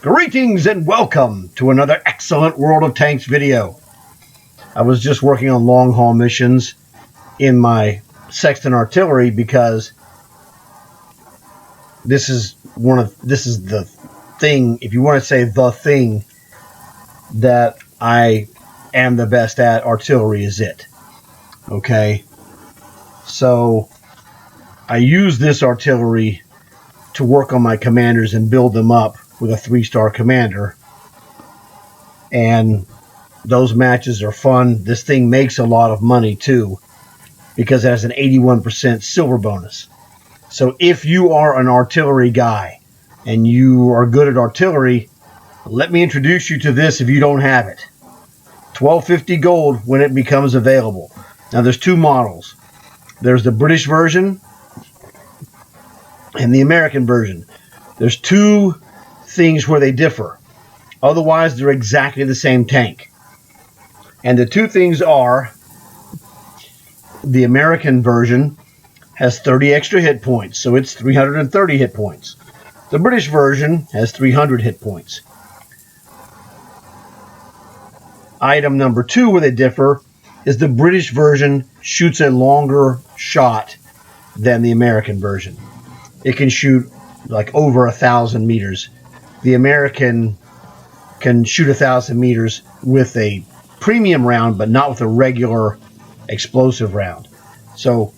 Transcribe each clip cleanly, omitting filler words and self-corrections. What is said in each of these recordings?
Greetings and welcome to another excellent World of Tanks video. I was just working on long haul missions in my Sexton artillery because this is the thing, if you want to say the thing that I am the best at, artillery is it. Okay? So I use this artillery to work on my commanders and build them up with a 3-star commander, and those matches are fun. This thing makes a lot of money too because it has an 81% silver bonus. So if you are an artillery guy and you are good at artillery, let me introduce you to this if you don't have it. $12.50 gold when it becomes available. Now there's two models. There's the British version and the American version. There's two things where they differ. Otherwise, they're exactly the same tank. And the two things are, the American version has 30 extra hit points, so it's 330 hit points. The British version has 300 hit points. Item number two where they differ is the British version shoots a longer shot than the American version. It can shoot like over 1,000 meters. The American can shoot 1,000 meters with a premium round, but not with a regular explosive round. So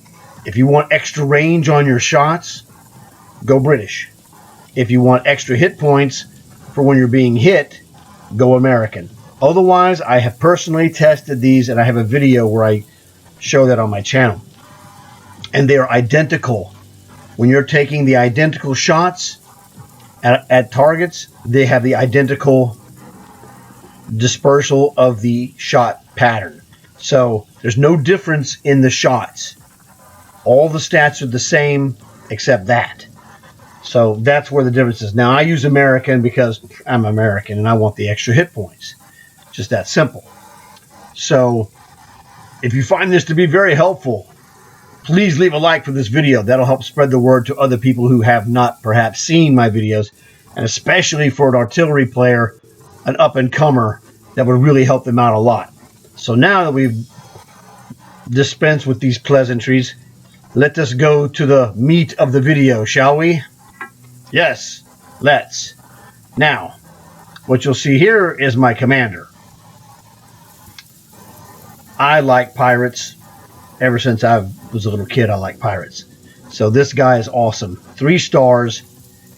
if you want extra range on your shots, go British. If you want extra hit points for when you're being hit, go American. Otherwise, I have personally tested these, and I have a video where I show that on my channel. And they are identical. When you're taking the identical shots at targets, they have the identical dispersal of the shot pattern. So there's no difference in the shots. All the stats are the same except that. So that's where the difference is. Now I use American because I'm American and I want the extra hit points. Just that simple. So if you find this to be very helpful, please leave a like for this video. That'll help spread the word to other people who have not perhaps seen my videos, and especially for an artillery player, an up-and-comer, that would really help them out a lot. So now that we've dispensed with these pleasantries, let us go to the meat of the video, shall we? Yes, let's. Now, what you'll see here is my commander. I like pirates. Ever since I was a little kid, I like pirates. So this guy is awesome. 3 stars.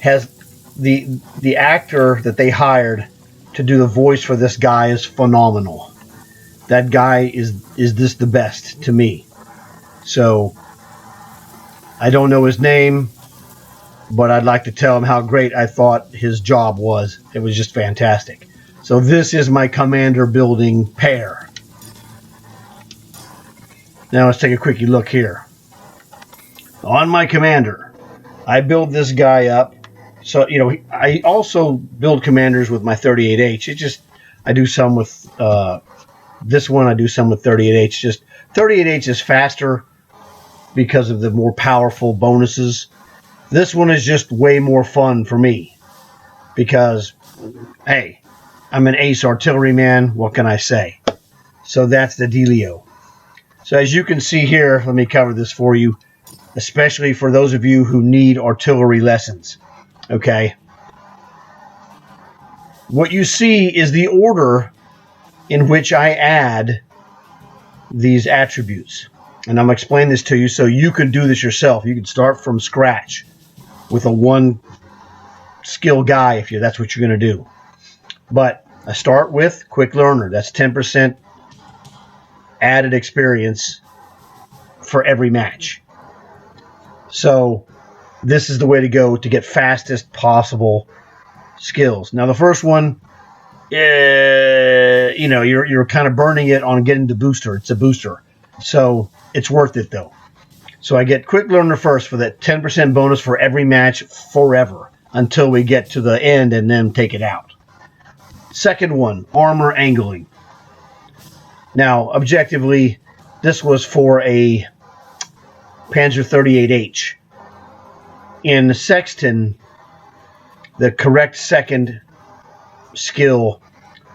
Has the actor that they hired to do the voice for this guy is phenomenal. That guy is this the best to me. So I don't know his name, but I'd like to tell him how great I thought his job was. It was just fantastic. So this is my commander building pair. Now let's take a quickie look here. On my commander, I build this guy up. So, you know, I also build commanders with my 38H. It just, I do some with this one, I do some with 38H. Just 38H is faster because of the more powerful bonuses. This one is just way more fun for me because, hey, I'm an ace artilleryman. What can I say? So that's the dealio. So as you can see here, let me cover this for you, especially for those of you who need artillery lessons. Okay. What you see is the order in which I add these attributes. And I'm going to explain this to you so you can do this yourself. You can start from scratch with a 1 skill guy if that's what you're going to do. But I start with quick learner. That's 10% added experience for every match. So this is the way to go to get fastest possible skills. Now the first one, you know, you're kind of burning it on getting the booster. It's a booster, so it's worth it though. So I get quick learner first for that 10% bonus for every match forever until we get to the end and then take it out. Second one, armor angling. Now, objectively, this was for a Panzer 38H. In Sexton, the correct second skill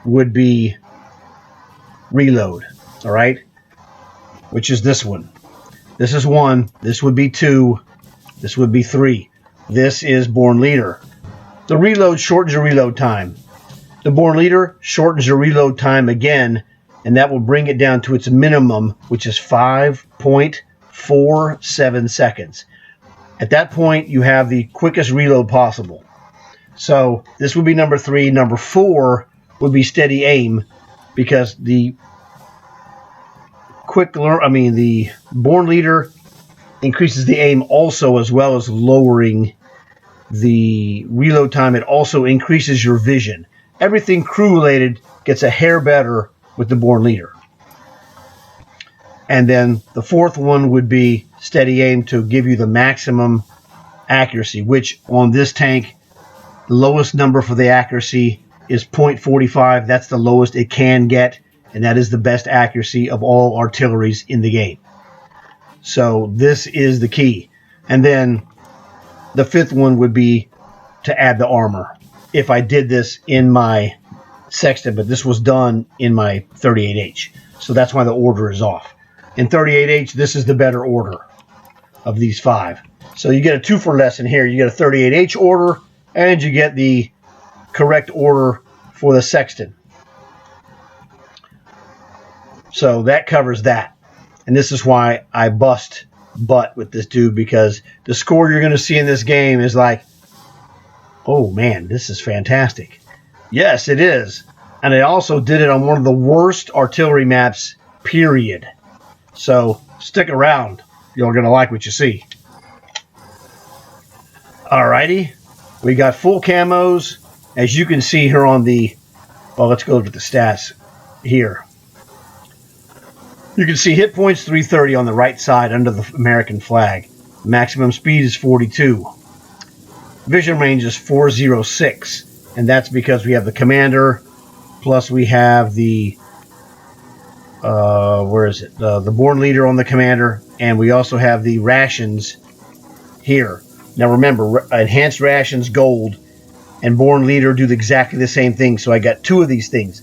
would be reload, all right? Which is this one. This is 1. This would be 2. This would be 3. This is Born Leader. The reload shortens your reload time. The Born Leader shortens your reload time again, and that will bring it down to its minimum, which is 5.47 seconds. At that point, you have the quickest reload possible. So this would be number 3. Number 4 would be steady aim, because the the Born Leader increases the aim also, as well as lowering the reload time. It also increases your vision. Everything crew related gets a hair better with the Born Leader. And then the 4th one would be steady aim to give you the maximum accuracy, which on this tank, the lowest number for the accuracy is 0.45. That's the lowest it can get, and that is the best accuracy of all artilleries in the game. So this is the key. And then the 5th one would be to add the armor. If I did this in my Sexton, but this was done in my 38H. So that's why the order is off. In 38H, this is the better order of these 5. So you get a 2 for lesson here. You get a 38H order, and you get the correct order for the Sexton. So that covers that. And this is why I bust butt with this dude, because the score you're going to see in this game is like, oh man, this is fantastic. Yes, it is. And I also did it on one of the worst artillery maps, period. So stick around. You're going to like what you see. Alrighty. We got full camos. As you can see here on the... Well, let's go to the stats here. You can see hit points 330 on the right side under the American flag. Maximum speed is 42. Vision range is 406. And that's because we have the commander, plus we have the... where is it? The Born Leader on the commander, and we also have the rations here. Now remember, enhanced rations, gold, and Born Leader do exactly the same thing, so I got 2 of these things.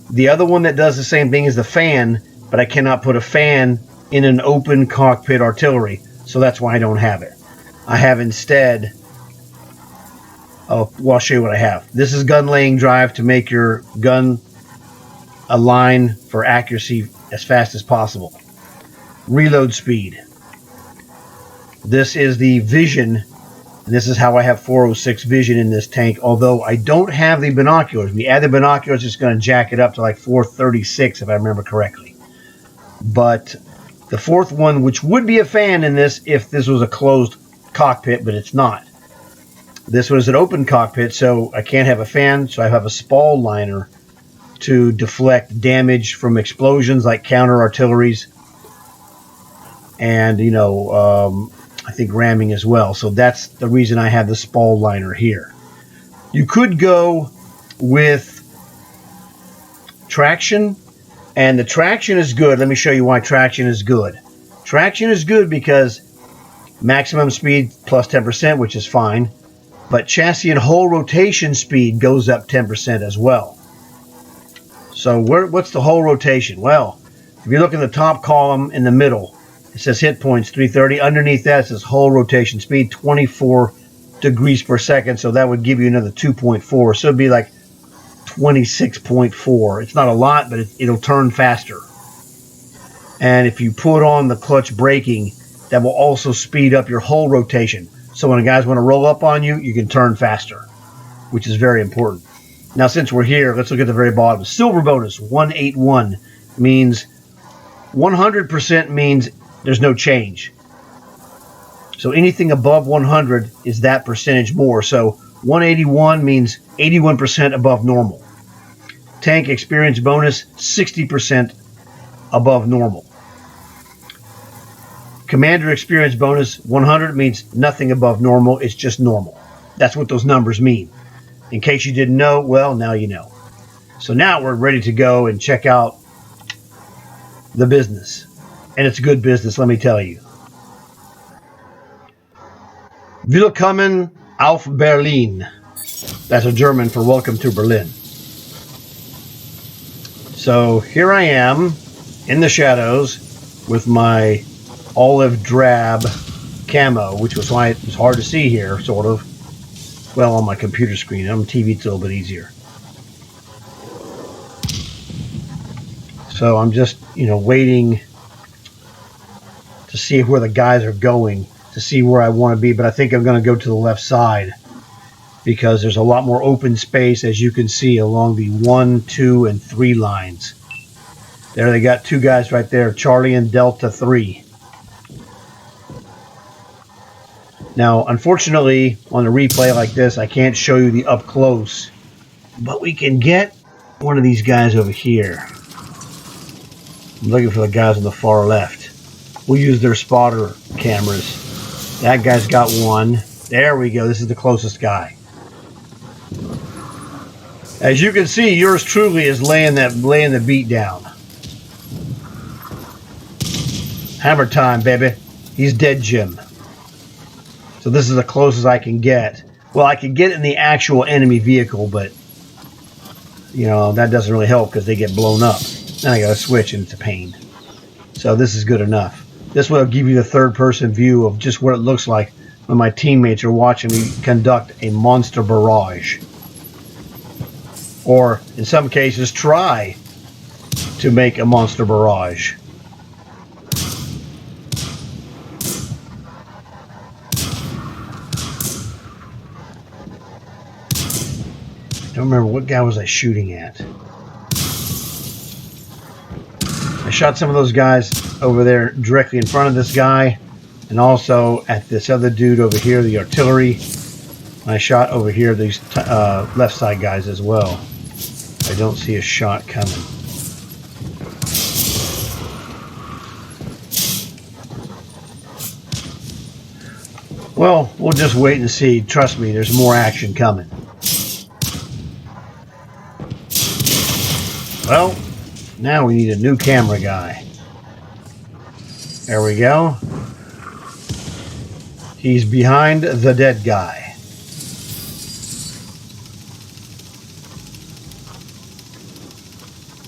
The other one that does the same thing is the fan, but I cannot put a fan in an open cockpit artillery, so that's why I don't have it. I have instead... Oh, well, I'll show you what I have. This is gun laying drive to make your gun align for accuracy as fast as possible. Reload speed. This is the vision, and this is how I have 406 vision in this tank, although I don't have the binoculars. We add the binoculars, it's going to jack it up to like 436 if I remember correctly. But the 4th one, which would be a fan in this if this was a closed cockpit, but it's not. This one is an open cockpit, so I can't have a fan, so I have a spall liner to deflect damage from explosions like counter artilleries and, you know, I think ramming as well. So that's the reason I have the spall liner here. You could go with traction, and the traction is good. Let me show you why traction is good. Traction is good because maximum speed plus 10%, which is fine. But chassis and hull rotation speed goes up 10% as well. So what's the hull rotation? Well, if you look in the top column in the middle, it says hit points 330. Underneath that it says hull rotation speed 24 degrees per second. So that would give you another 2.4. So it'd be like 26.4. It's not a lot, but it'll turn faster. And if you put on the clutch braking, that will also speed up your hull rotation. So when guys want to roll up on you, you can turn faster, which is very important. Now, since we're here, let's look at the very bottom. Silver bonus, 181, means 100% means there's no change. So anything above 100 is that percentage more. So 181 means 81% above normal. Tank experience bonus, 60% above normal. Commander experience bonus 100 means nothing above normal. It's just normal. That's what those numbers mean. In case you didn't know, well, now you know. So now we're ready to go and check out the business. And it's good business, let me tell you. Willkommen auf Berlin. That's a German for welcome to Berlin. So here I am in the shadows with my olive drab camo, which was why it was hard to see here, sort of. Well, on my computer screen. On TV, it's a little bit easier. So I'm just, waiting to see where the guys are going, to see where I want to be. But I think I'm going to go to the left side because there's a lot more open space, as you can see, along the 1, 2, and 3 lines. There they got 2 guys right there, Charlie and Delta 3. Now, unfortunately, on a replay like this, I can't show you the up close, but we can get one of these guys over here. I'm looking for the guys on the far left. We'll use their spotter cameras. That guy's got one. There we go. This is the closest guy. As you can see, yours truly is laying the beat down. Hammer time, baby. He's dead, Jim. So this is the closest I can get. Well, I can get in the actual enemy vehicle, but that doesn't really help because they get blown up. Then I got to switch, and it's a pain. So this is good enough. This will give you the third-person view of just what it looks like when my teammates are watching me conduct a monster barrage. Or, in some cases, try to make a monster barrage. I don't remember what guy was I shooting at. I shot some of those guys over there directly in front of this guy, and also at this other dude over here, the artillery. I shot over here these left side guys as well. I don't see a shot coming. Well, we'll just wait and see. Trust me, there's more action coming. Well, now we need a new camera guy. There we go. He's behind the dead guy.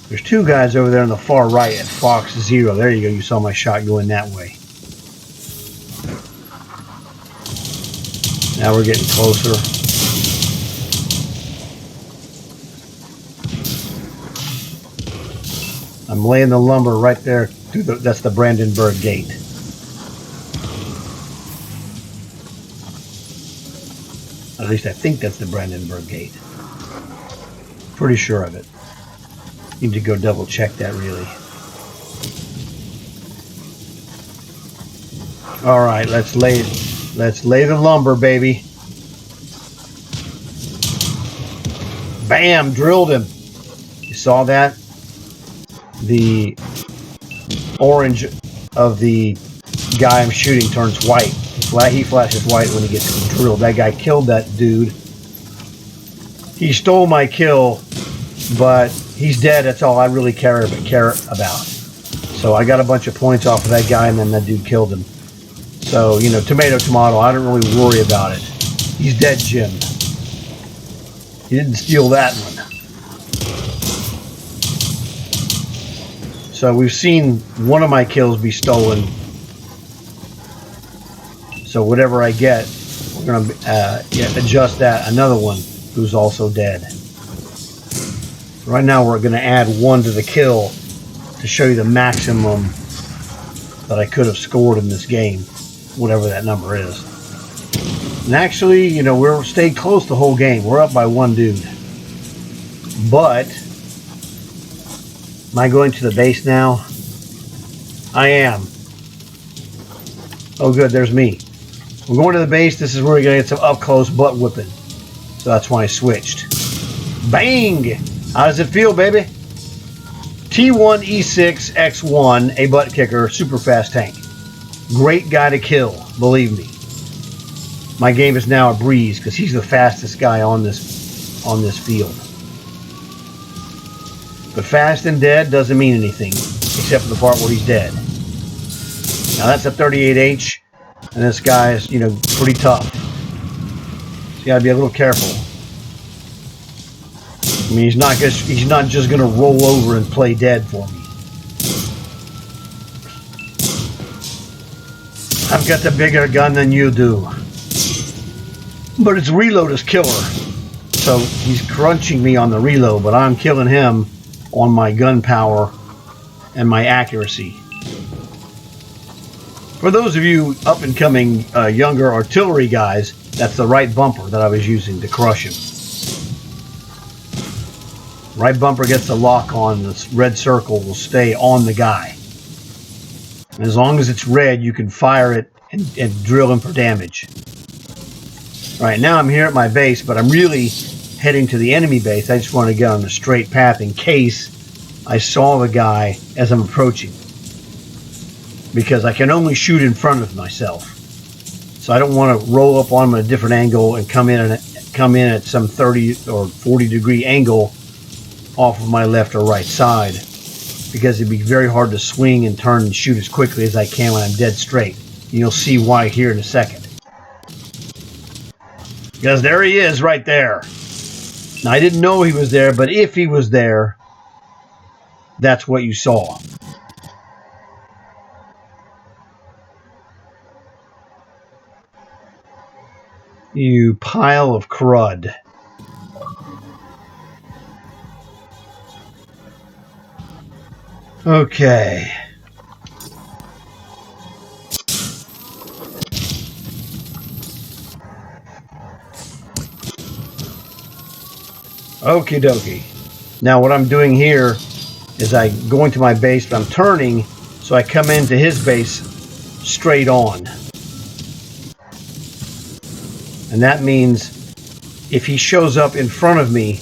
There's 2 guys over there on the far right at Fox 0. There you go. You saw my shot going that way. Now we're getting closer. I'm laying the lumber right there. That's the Brandenburg Gate. At least I think that's the Brandenburg Gate. Pretty sure of it. Need to go double check that, really. All right, let's lay the lumber, baby. Bam! Drilled him. You saw that? The orange of the guy I'm shooting turns white. He flashes white when he gets drilled. That guy killed that dude. He stole my kill, but he's dead. That's all I really care about. So I got a bunch of points off of that guy, and then that dude killed him. So, tomato, tomato. I don't really worry about it. He's dead, Jim. He didn't steal that one. So we've seen one of my kills be stolen. So whatever I get, we're going to adjust that. Another one who's also dead. Right now we're going to add 1 to the kill to show you the maximum that I could have scored in this game, whatever that number is. And actually, we're stayed close the whole game. We're up by 1 dude. But am I going to the base now? I am. Oh good, there's me. We're going to the base. This is where we're going to get some up-close butt whipping. So that's why I switched. Bang! How does it feel, baby? T1E6X1, a butt kicker, super fast tank. Great guy to kill, believe me. My game is now a breeze because he's the fastest guy on this field. But fast and dead doesn't mean anything, except for the part where he's dead. Now that's a 38H, and this guy is, pretty tough. So you gotta be a little careful. I mean, he's not just gonna roll over and play dead for me. I've got the bigger gun than you do. But its reload is killer. So he's crunching me on the reload, but I'm killing him on my gun power and my accuracy. For those of you up and coming younger artillery guys, that's the right bumper that I was using to crush him. Right bumper gets the lock on, the red circle will stay on the guy. And as long as it's red, you can fire it and drill him for damage. All right, now I'm here at my base, but I'm really heading to the enemy base. I just want to get on a straight path in case I saw the guy as I'm approaching, because I can only shoot in front of myself. So I don't want to roll up on him at a different angle and come in at some 30 or 40 degree angle off of my left or right side, because it'd be very hard to swing and turn and shoot as quickly as I can when I'm dead straight. You'll see why here in a second. Because there he is right there. Now, I didn't know he was there, but if he was there, that's what you saw. You pile of crud. Okay. Okie dokie. Now what I'm doing here is I go into my base, but I'm turning, so I come into his base straight on. And that means if he shows up in front of me,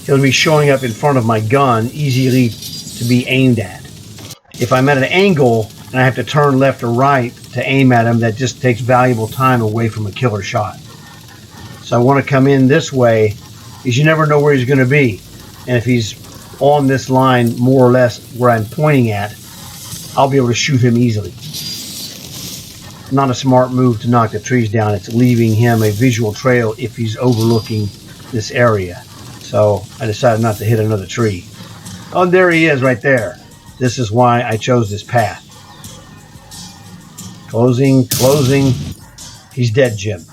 he'll be showing up in front of my gun, easily to be aimed at. If I'm at an angle and I have to turn left or right to aim at him, that just takes valuable time away from a killer shot. So I want to come in this way, because you never know where he's going to be. And if he's on this line, more or less where I'm pointing at, I'll be able to shoot him easily. Not a smart move to knock the trees down. It's leaving him a visual trail if he's overlooking this area. So I decided not to hit another tree. Oh, there he is right there. This is why I chose this path. Closing, closing. He's dead, Jim.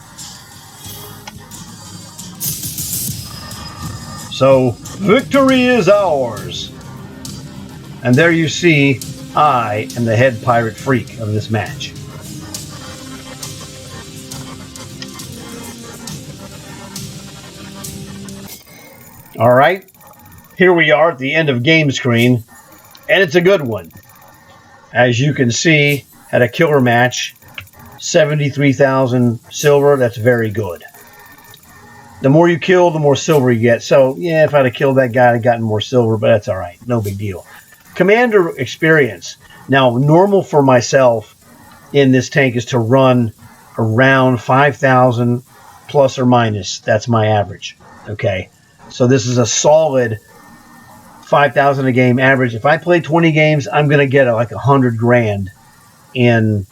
So, victory is ours. And there you see, I am the head pirate freak of this match. All right, here we are at the end of game screen, and it's a good one. As you can see, had a killer match, 73,000 silver. That's very good. The more you kill, the more silver you get. So, yeah, if I'd have killed that guy, I'd have gotten more silver, but that's all right. No big deal. Commander experience. Now, normal for myself in this tank is to run around 5,000 plus or minus. That's my average. Okay. So this is a solid 5,000 a game average. If I play 20 games, I'm going to get like 100 grand in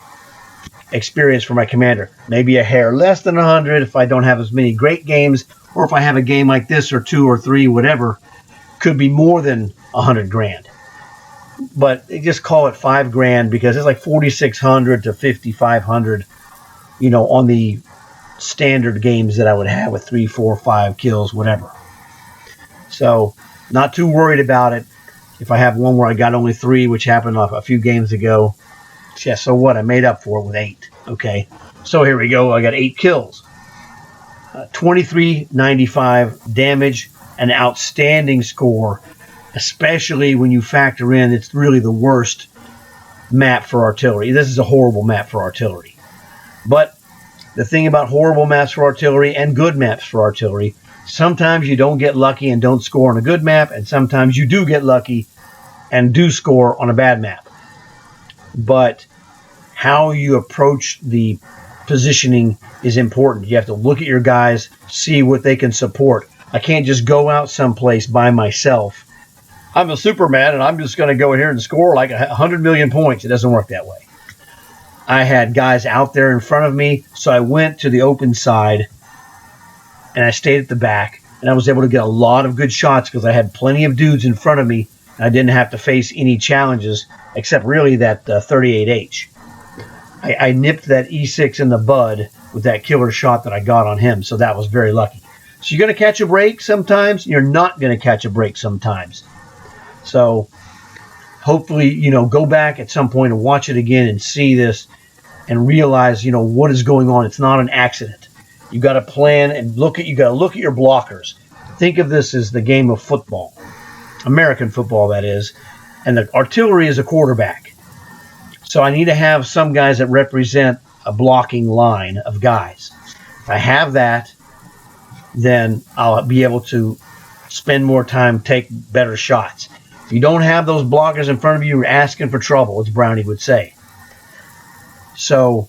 experience for my commander. Maybe a hair less than 100 if I don't have as many great games, or if I have a game like this or 2 or 3, whatever, could be more than 100 grand. But they just call it 5 grand because it's like 4,600 to 5,500, you know, on the standard games that I would have with 3, 4, 5 kills, whatever. So, not too worried about it. If I have one where I got only 3, which happened a few games ago, yeah, so what? I made up for it with 8. Okay, so here we go. I got 8 kills. 2395 damage, an outstanding score, especially when you factor in it's really the worst map for artillery. This is a horrible map for artillery. But the thing about horrible maps for artillery and good maps for artillery, sometimes you don't get lucky and don't score on a good map, and sometimes you do get lucky and do score on a bad map. But how you approach the positioning is important. You have to look at your guys, see what they can support. I can't just go out someplace by myself. I'm a Superman, and I'm just going to go in here and score like 100 million points. It doesn't work that way. I had guys out there in front of me, so I went to the open side, and I stayed at the back, and I was able to get a lot of good shots because I had plenty of dudes in front of me, and I didn't have to face any challenges except really that 38H. I nipped that E6 in the bud with that killer shot that I got on him, so that was very lucky. So you're going to catch a break sometimes, you're not going to catch a break sometimes. So hopefully, go back at some point and watch it again and see this and realize, what is going on. It's not an accident. You got to plan and you got to look at your blockers. Think of this as the game of football, American football, that is, and the artillery is a quarterback. So I need to have some guys that represent a blocking line of guys. If I have that, then I'll be able to spend more time, take better shots. If you don't have those blockers in front of you, you're asking for trouble, as Brownie would say. So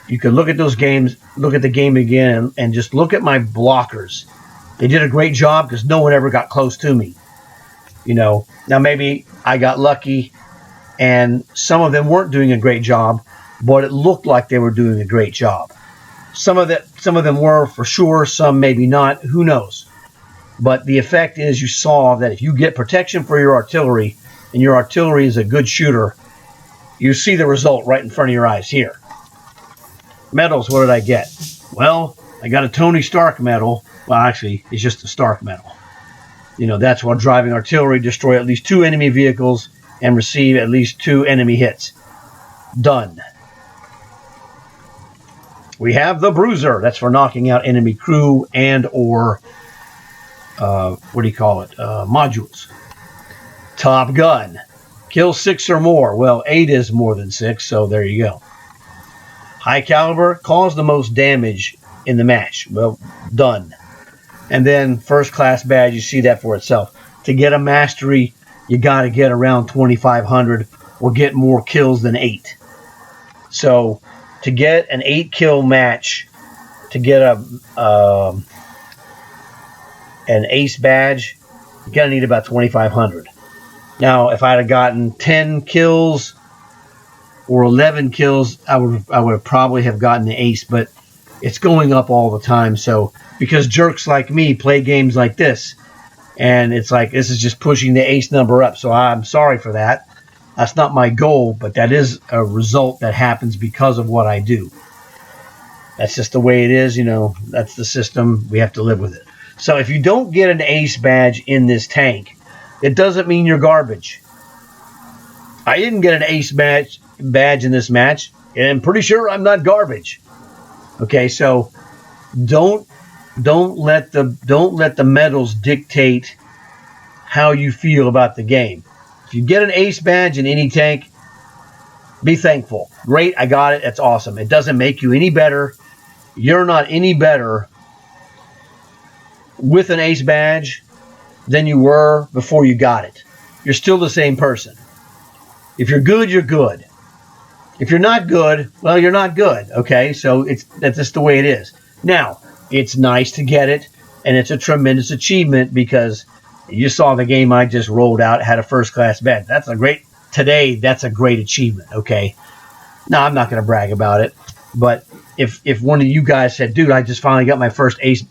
you can look at those games, look at the game again, and just look at my blockers. They did a great job because no one ever got close to me. Now maybe I got lucky and some of them weren't doing a great job, but it looked like they were doing a great job. Some of them were for sure, some maybe not, who knows. But the effect is you saw that if you get protection for your artillery and your artillery is a good shooter, you see the result right in front of your eyes here. Medals, what did I get? Well, I got a Tony Stark medal. Well, actually, it's just a Stark medal. That's while driving artillery, destroy at least 2 enemy vehicles and receive at least 2 enemy hits. Done. We have the Bruiser. That's for knocking out enemy crew and or, modules. Top Gun. Kill 6 or more. Well, 8 is more than 6, so there you go. High Caliber. Cause the most damage in the match. Well, done. And then first class badge, you see that for itself. To get a mastery, you got to get around 2,500 or get more kills than 8. So to get an 8 kill match, to get an ace badge, you got to need about 2,500. Now, if I'd have gotten 10 kills or 11 kills, I would probably have gotten the ace, but it's going up all the time. So because jerks like me play games like this, and it's like this is just pushing the ace number up. So I'm sorry for that. That's not my goal, but that is a result that happens because of what I do. That's just the way it is, that's the system. We have to live with it. So if you don't get an ace badge in this tank, it doesn't mean you're garbage. I didn't get an ace badge in this match, and I'm pretty sure I'm not garbage. Okay, so don't let the medals dictate how you feel about the game. If you get an ace badge in any tank, be thankful. Great, I got it. That's awesome. It doesn't make you any better. You're not any better with an ace badge than you were before you got it. You're still the same person. If you're good, you're good. If you're not good, well, you're not good. Okay, so that's just the way it is. Now, it's nice to get it, and it's a tremendous achievement because you saw the game I just rolled out, had a first-class badge. That's a great achievement, okay? Now, I'm not going to brag about it, but if one of you guys said, dude, I just finally got my first-class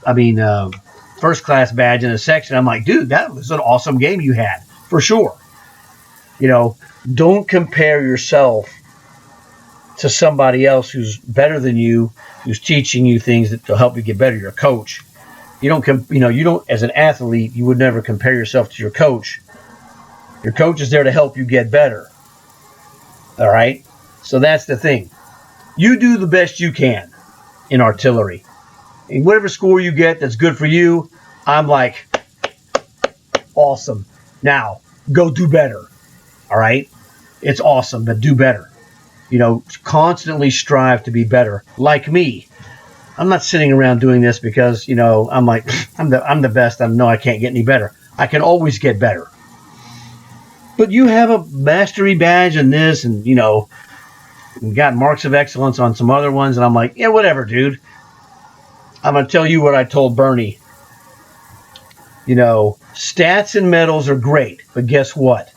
badge in a section, I'm like, dude, that was an awesome game you had, for sure. Don't compare yourself to somebody else who's better than you, who's teaching you things that will help you get better. Your coach. You don't, as an athlete, you would never compare yourself to your coach. Your coach is there to help you get better. All right? So that's the thing. You do the best you can in artillery. And whatever score you get that's good for you, I'm like, awesome. Now, go do better. All right? It's awesome, but do better. Constantly strive to be better. Like me. I'm not sitting around doing this because, I'm like, I'm the best. I know I can't get any better. I can always get better. But you have a mastery badge in this and, you got marks of excellence on some other ones. And I'm like, yeah, whatever, dude. I'm going to tell you what I told Bernie. Stats and medals are great. But guess what?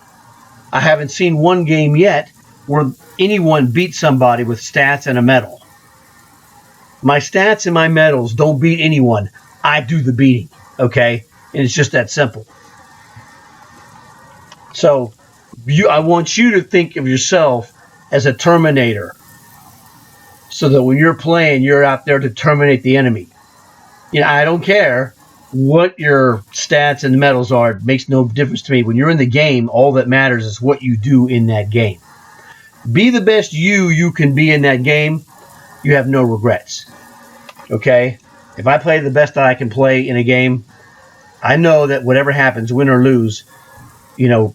I haven't seen one game yet where anyone beat somebody with stats and a medal. My stats and my medals don't beat anyone. I do the beating, okay? And it's just that simple. So I want you to think of yourself as a Terminator, so that when you're playing, you're out there to terminate the enemy. I don't care what your stats and medals are. It makes no difference to me. When you're in the game, all that matters is what you do in that game. Be the best you can be in that game. You have no regrets. Okay? If I play the best that I can play in a game, I know that whatever happens, win or lose,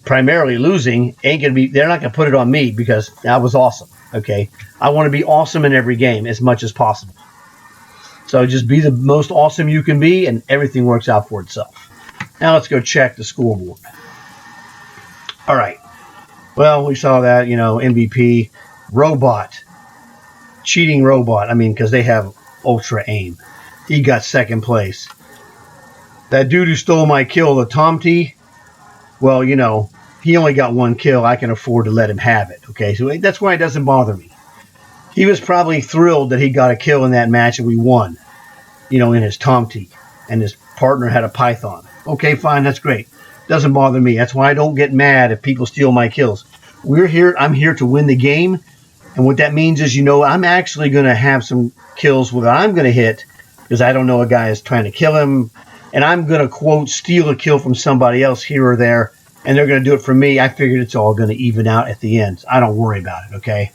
primarily losing they're not going to put it on me because that was awesome. Okay? I want to be awesome in every game as much as possible. So just be the most awesome you can be, and everything works out for itself. Now let's go check the scoreboard. All right. Well, we saw that, MVP, robot, cheating robot. Because they have ultra aim. He got second place. That dude who stole my kill, the Tomty, well, he only got one kill. I can afford to let him have it. Okay, so that's why it doesn't bother me. He was probably thrilled that he got a kill in that match and we won, in his Tomty, and his partner had a Python. Okay, fine, that's great. Doesn't bother me. That's why I don't get mad if people steal my kills. I'm here to win the game, and what that means is, I'm actually going to have some kills that I'm going to hit because I don't know a guy is trying to kill him, and I'm going to, quote, steal a kill from somebody else here or there, and they're going to do it for me. I figured it's all going to even out at the end. I don't worry about it, okay?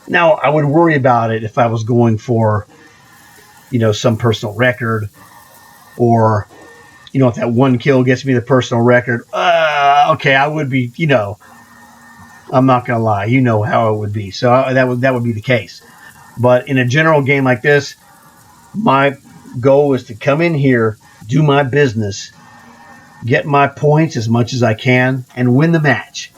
Now, I would worry about it if I was going for, some personal record, or, if that one kill gets me the personal record. Okay, I would be, I'm not going to lie. You know how it would be. So that would be the case. But in a general game like this, my goal is to come in here, do my business, get my points as much as I can, and win the match.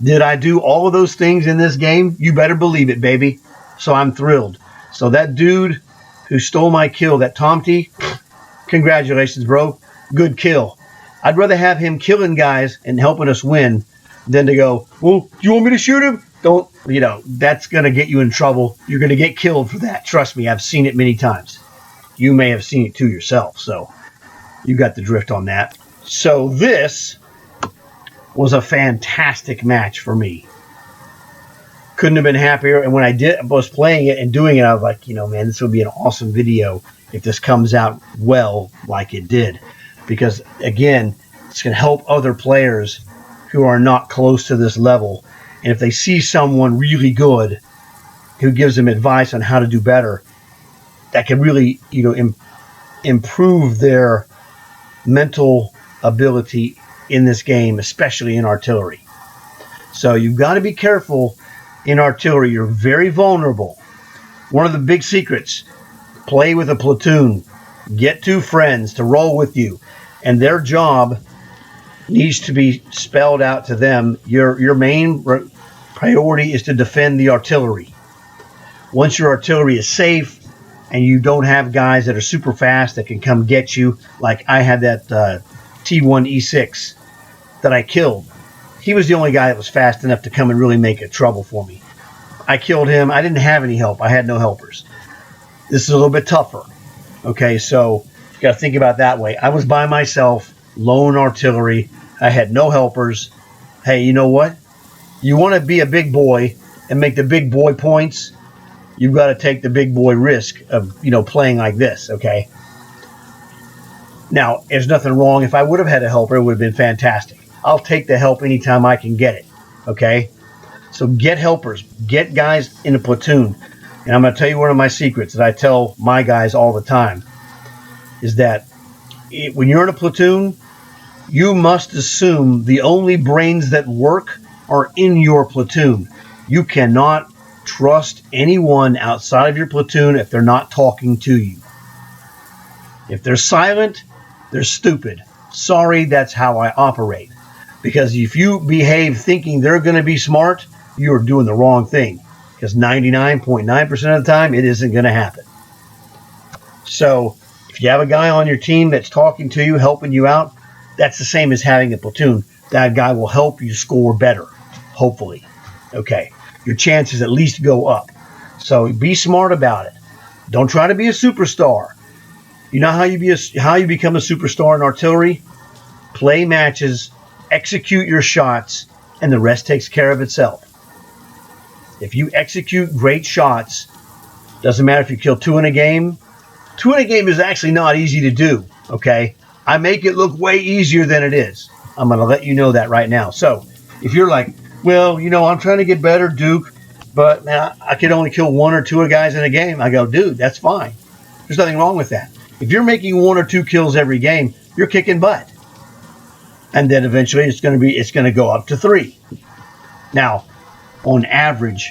Did I do all of those things in this game? You better believe it, baby. So I'm thrilled. So that dude who stole my kill, that Tomty, congratulations, bro. Good kill. I'd rather have him killing guys and helping us win than to go, well, do you want me to shoot him? Don't, that's going to get you in trouble. You're going to get killed for that. Trust me, I've seen it many times. You may have seen it too yourself, so you got the drift on that. So this was a fantastic match for me. Couldn't have been happier. And when I was playing it and doing it, I was like, man, this would be an awesome video if this comes out well like it did. Because, again, it's going to help other players who are not close to this level. And if they see someone really good who gives them advice on how to do better, that can really, improve their mental ability in this game, especially in artillery. So you've got to be careful in artillery. You're very vulnerable. One of the big secrets, play with a platoon. Get 2 friends to roll with you, and their job needs to be spelled out to them. Your main priority is to defend the artillery. Once your artillery is safe and you don't have guys that are super fast that can come get you, like I had that T1E6 that I killed. He was the only guy that was fast enough to come and really make it trouble for me. I killed him. I didn't have any help. I had no helpers. This is a little bit tougher. Okay, so you got to think about it that way. I was by myself, lone artillery. I had no helpers. Hey, you know what? You want to be a big boy and make the big boy points, you've got to take the big boy risk of, playing like this, okay? Now, there's nothing wrong. If I would have had a helper, it would have been fantastic. I'll take the help anytime I can get it, okay? So get helpers. Get guys in a platoon. And I'm going to tell you one of my secrets that I tell my guys all the time is that when you're in a platoon, you must assume the only brains that work are in your platoon. You cannot trust anyone outside of your platoon if they're not talking to you. If they're silent, they're stupid. Sorry, that's how I operate. Because if you behave thinking they're going to be smart, you're doing the wrong thing. Because 99.9% of the time, it isn't going to happen. So if you have a guy on your team that's talking to you, helping you out, that's the same as having a platoon. That guy will help you score better, hopefully. Okay, your chances at least go up. So be smart about it. Don't try to be a superstar. You know how you become a superstar in artillery? Play matches, execute your shots, and the rest takes care of itself. If you execute great shots, doesn't matter if you kill 2 in a game. 2 in a game is actually not easy to do, okay? I make it look way easier than it is. I'm going to let you know that right now. So, if you're like, well, I'm trying to get better, Duke, but man, I could only kill 1 or 2 guys in a game. I go, dude, that's fine. There's nothing wrong with that. If you're making 1 or 2 kills every game, you're kicking butt. And then eventually it's going to go up to 3. Now, on average,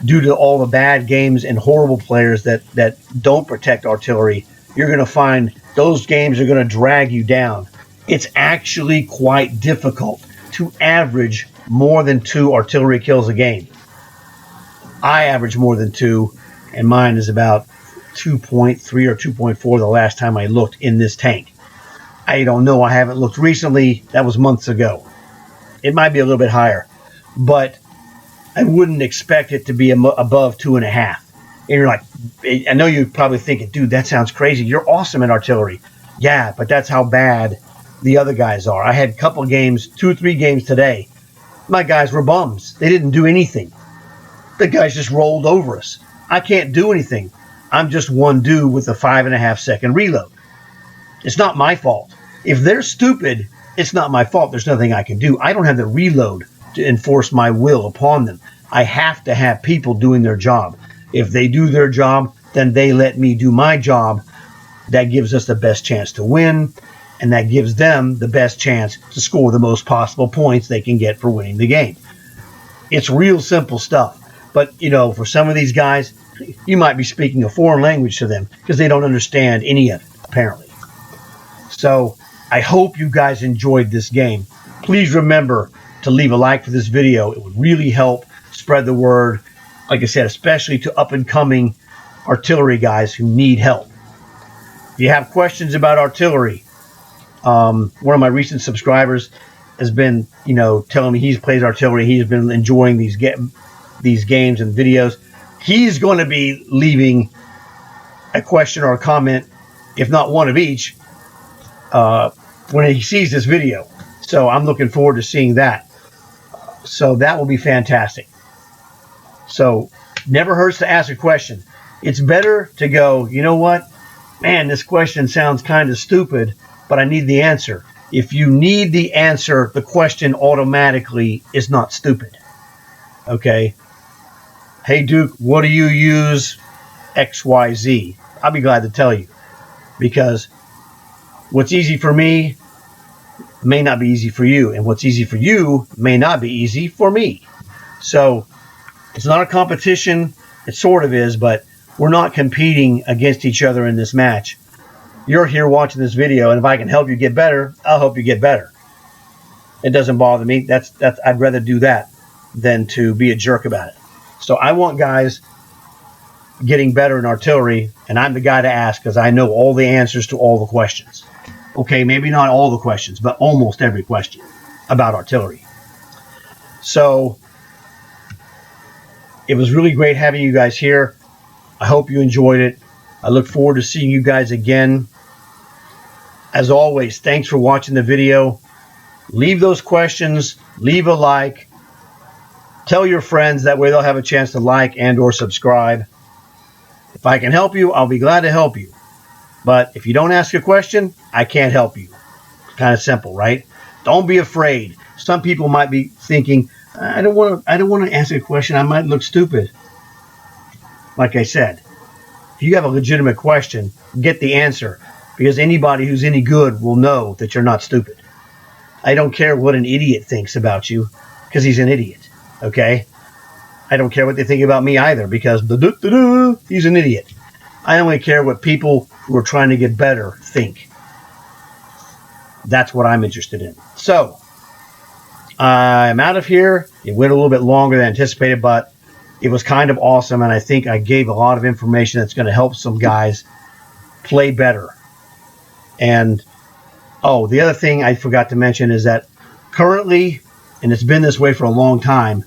due to all the bad games and horrible players that don't protect artillery, you're going to find those games are going to drag you down. It's actually quite difficult to average more than 2 artillery kills a game. I average more than 2, and mine is about 2.3 or 2.4 the last time I looked in this tank. I don't know. I haven't looked recently. That was months ago. It might be a little bit higher, but I wouldn't expect it to be above 2.5. And you're like, I know you're probably thinking, dude, that sounds crazy. You're awesome in artillery. Yeah, but that's how bad the other guys are. I had a couple of games, 2 or 3 games today. My guys were bums. They didn't do anything. The guys just rolled over us. I can't do anything. I'm just one dude with a 5.5 second reload. It's not my fault. If they're stupid, it's not my fault. There's nothing I can do. I don't have the reload to enforce my will upon them. I have to have people doing their job. If they do their job, then they let me do my job. That gives us the best chance to win, and that gives them the best chance to score the most possible points they can get for winning the game. It's real simple stuff. But, for some of these guys, you might be speaking a foreign language to them because they don't understand any of it, apparently. So I hope you guys enjoyed this game. Please remember to leave a like for this video. It would really help spread the word, like I said, especially to up-and-coming artillery guys who need help. If you have questions about artillery, one of my recent subscribers has been, telling me he plays artillery. He's been enjoying these games and videos. He's going to be leaving a question or a comment, if not one of each, when he sees this video. So I'm looking forward to seeing that. So that will be fantastic. So never hurts to ask a question. It's better to go, you know what? Man, this question sounds kind of stupid, but I need the answer. If you need the answer, the question automatically is not stupid. Okay? Hey, Duke, what do you use XYZ? I'll be glad to tell you. Because what's easy for me may not be easy for you. And what's easy for you may not be easy for me. So it's not a competition. It sort of is, but we're not competing against each other in this match. You're here watching this video, and if I can help you get better, I'll help you get better. It doesn't bother me. That's I'd rather do that than to be a jerk about it. So I want guys getting better in artillery, and I'm the guy to ask because I know all the answers to all the questions. Okay, maybe not all the questions, but almost every question about artillery. So it was really great having you guys here. I hope you enjoyed it. I look forward to seeing you guys again. As always, thanks for watching the video. Leave those questions. Leave a like. Tell your friends. That way they'll have a chance to like and or subscribe. If I can help you, I'll be glad to help you. But if you don't ask a question, I can't help you. Kind of simple, right? Don't be afraid. Some people might be thinking, I don't want to ask a question. I might look stupid. Like I said, if you have a legitimate question, get the answer. Because anybody who's any good will know that you're not stupid. I don't care what an idiot thinks about you, because he's an idiot. Okay? I don't care what they think about me either, because he's an idiot. I only care what people who are trying to get better think. That's what I'm interested in. So, I'm out of here. It went a little bit longer than anticipated, but it was kind of awesome, and I think I gave a lot of information that's going to help some guys play better. And, the other thing I forgot to mention is that currently, and it's been this way for a long time,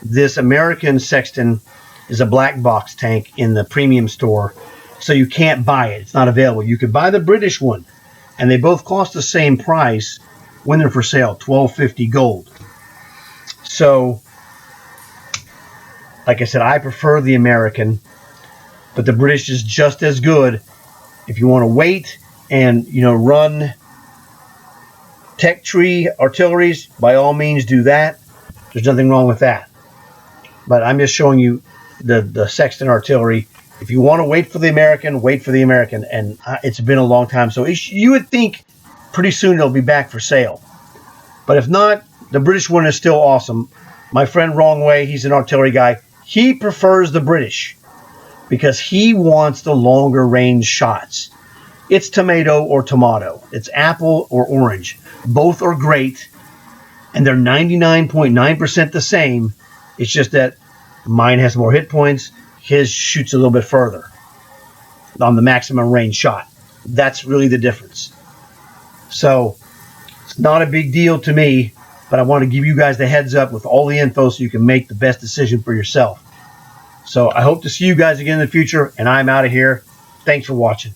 this American Sexton is a black box tank in the premium store. So you can't buy it. It's not available. You could buy the British one, and they both cost the same price when they're for sale, $12.50 gold. So, like I said, I prefer the American, but the British is just as good. If you want to wait and, run tech tree artilleries, by all means do that. There's nothing wrong with that. But I'm just showing you the Sexton artillery. If you want to wait for the American, wait for the American. And it's been a long time. So you would think pretty soon it'll be back for sale. But if not, the British one is still awesome. My friend Wrong Way, he's an artillery guy. He prefers the British because he wants the longer range shots. It's tomato or tomato. It's apple or orange. Both are great, and they're 99.9% the same. It's just that mine has more hit points. His shoots a little bit further on the maximum range shot. That's really the difference. So it's not a big deal to me, but I want to give you guys the heads up with all the info so you can make the best decision for yourself. So I hope to see you guys again in the future, and I'm out of here. Thanks for watching.